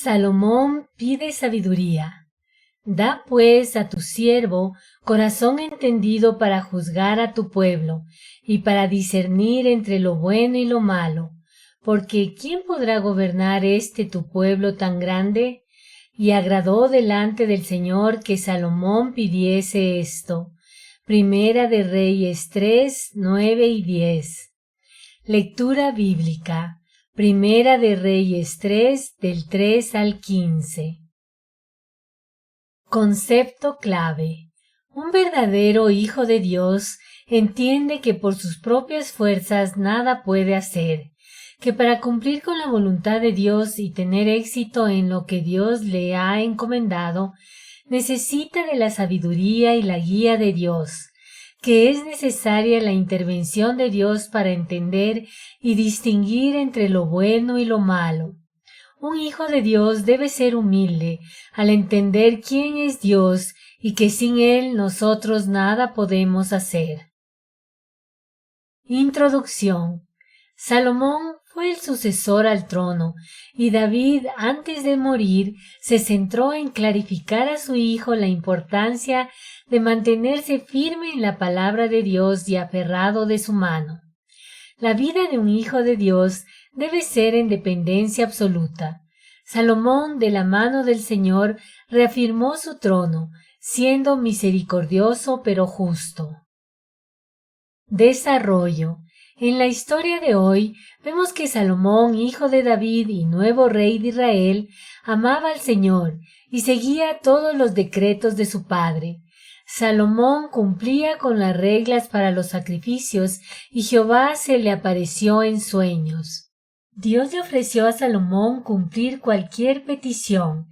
Salomón pide sabiduría. Da pues a tu siervo corazón entendido para juzgar a tu pueblo, y para discernir entre lo bueno y lo malo. Porque ¿quién podrá gobernar tu pueblo tan grande? Y agradó delante del Señor que Salomón pidiese esto. Primera de Reyes 3, 9 y 10. Lectura bíblica. Primera de Reyes 3, del 3 al 15. Concepto clave. Un verdadero hijo de Dios entiende que por sus propias fuerzas nada puede hacer, que para cumplir con la voluntad de Dios y tener éxito en lo que Dios le ha encomendado, necesita de la sabiduría y la guía de Dios, que es necesaria la intervención de Dios para entender y distinguir entre lo bueno y lo malo. Un hijo de Dios debe ser humilde al entender quién es Dios y que sin Él nosotros nada podemos hacer. Introducción. Salomón fue el sucesor al trono, y David, antes de morir, se centró en clarificar a su hijo la importancia de mantenerse firme en la palabra de Dios y aferrado de su mano. La vida de un hijo de Dios debe ser en dependencia absoluta. Salomón, de la mano del Señor, reafirmó su trono, siendo misericordioso pero justo. Desarrollo. En la historia de hoy, vemos que Salomón, hijo de David y nuevo rey de Israel, amaba al Señor y seguía todos los decretos de su padre. Salomón cumplía con las reglas para los sacrificios y Jehová se le apareció en sueños. Dios le ofreció a Salomón cumplir cualquier petición.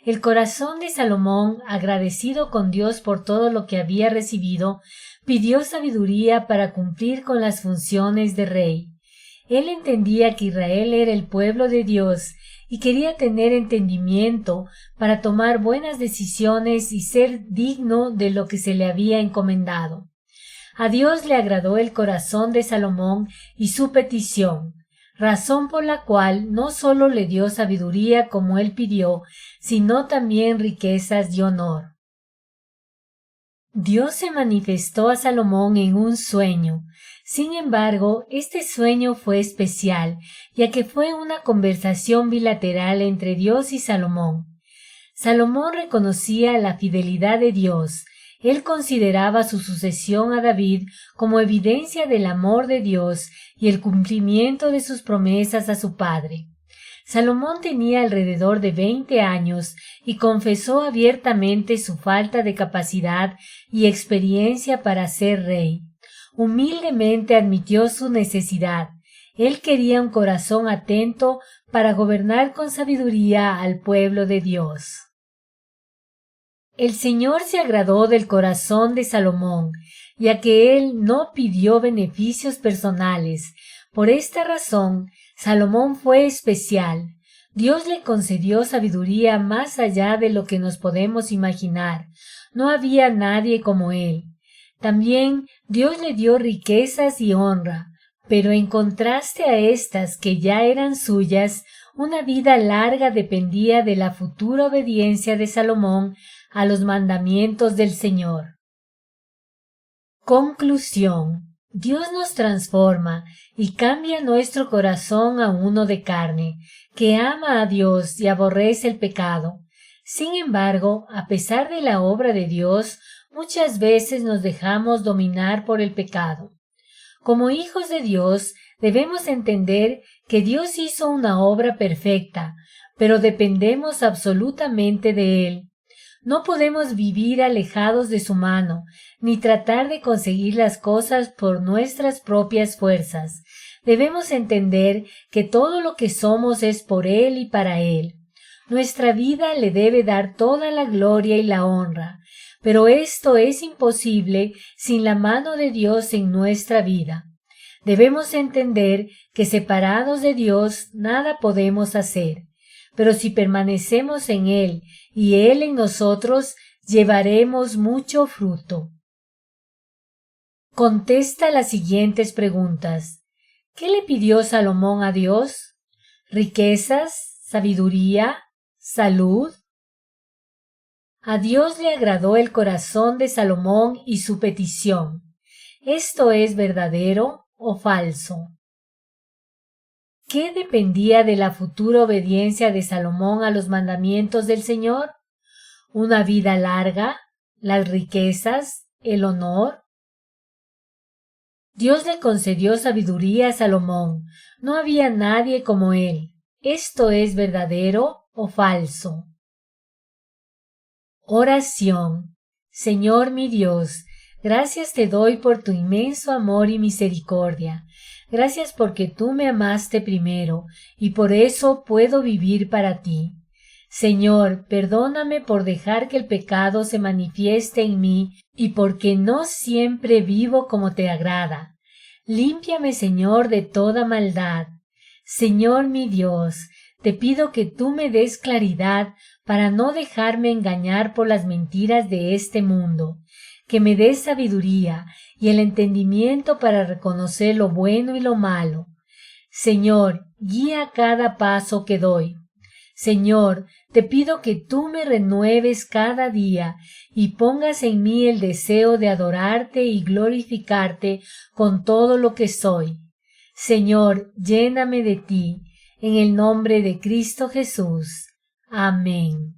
El corazón de Salomón, agradecido con Dios por todo lo que había recibido, pidió sabiduría para cumplir con las funciones de rey. Él entendía que Israel era el pueblo de Dios y quería tener entendimiento para tomar buenas decisiones y ser digno de lo que se le había encomendado. A Dios le agradó el corazón de Salomón y su petición, razón por la cual no solo le dio sabiduría como él pidió, sino también riquezas y honor. Dios se manifestó a Salomón en un sueño. Sin embargo, este sueño fue especial, ya que fue una conversación bilateral entre Dios y Salomón. Salomón reconocía la fidelidad de Dios. Él consideraba su sucesión a David como evidencia del amor de Dios y el cumplimiento de sus promesas a su padre. Salomón tenía alrededor de 20 años y confesó abiertamente su falta de capacidad y experiencia para ser rey. Humildemente admitió su necesidad. Él quería un corazón atento para gobernar con sabiduría al pueblo de Dios. El Señor se agradó del corazón de Salomón, ya que él no pidió beneficios personales. Por esta razón, Salomón fue especial. Dios le concedió sabiduría más allá de lo que nos podemos imaginar. No había nadie como él. También Dios le dio riquezas y honra, pero en contraste a estas que ya eran suyas, una vida larga dependía de la futura obediencia de Salomón a los mandamientos del Señor. Conclusión. Dios nos transforma y cambia nuestro corazón a uno de carne, que ama a Dios y aborrece el pecado. Sin embargo, a pesar de la obra de Dios, muchas veces nos dejamos dominar por el pecado. Como hijos de Dios, debemos entender que Dios hizo una obra perfecta, pero dependemos absolutamente de Él. No podemos vivir alejados de su mano, ni tratar de conseguir las cosas por nuestras propias fuerzas. Debemos entender que todo lo que somos es por Él y para Él. Nuestra vida le debe dar toda la gloria y la honra, pero esto es imposible sin la mano de Dios en nuestra vida. Debemos entender que separados de Dios nada podemos hacer. Pero si permanecemos en Él y Él en nosotros, llevaremos mucho fruto. Contesta las siguientes preguntas. ¿Qué le pidió Salomón a Dios? ¿Riquezas? ¿Sabiduría? salud. A Dios le agradó el corazón de Salomón y su petición. ¿Esto es verdadero o falso? ¿Qué dependía de la futura obediencia de Salomón a los mandamientos del Señor? ¿Una vida larga? ¿Las riquezas? ¿El honor? Dios le concedió sabiduría a Salomón. No había nadie como él. ¿Esto es verdadero o falso? Oración. Señor mi Dios, gracias te doy por tu inmenso amor y misericordia. Gracias porque tú me amaste primero, y por eso puedo vivir para ti. Señor, perdóname por dejar que el pecado se manifieste en mí y porque no siempre vivo como te agrada. Límpiame, Señor, de toda maldad. Señor mi Dios, te pido que tú me des claridad para no dejarme engañar por las mentiras de este mundo, que me des sabiduría y el entendimiento para reconocer lo bueno y lo malo. Señor, guía cada paso que doy. Señor, te pido que tú me renueves cada día y pongas en mí el deseo de adorarte y glorificarte con todo lo que soy. Señor, lléname de ti, en el nombre de Cristo Jesús. Amén.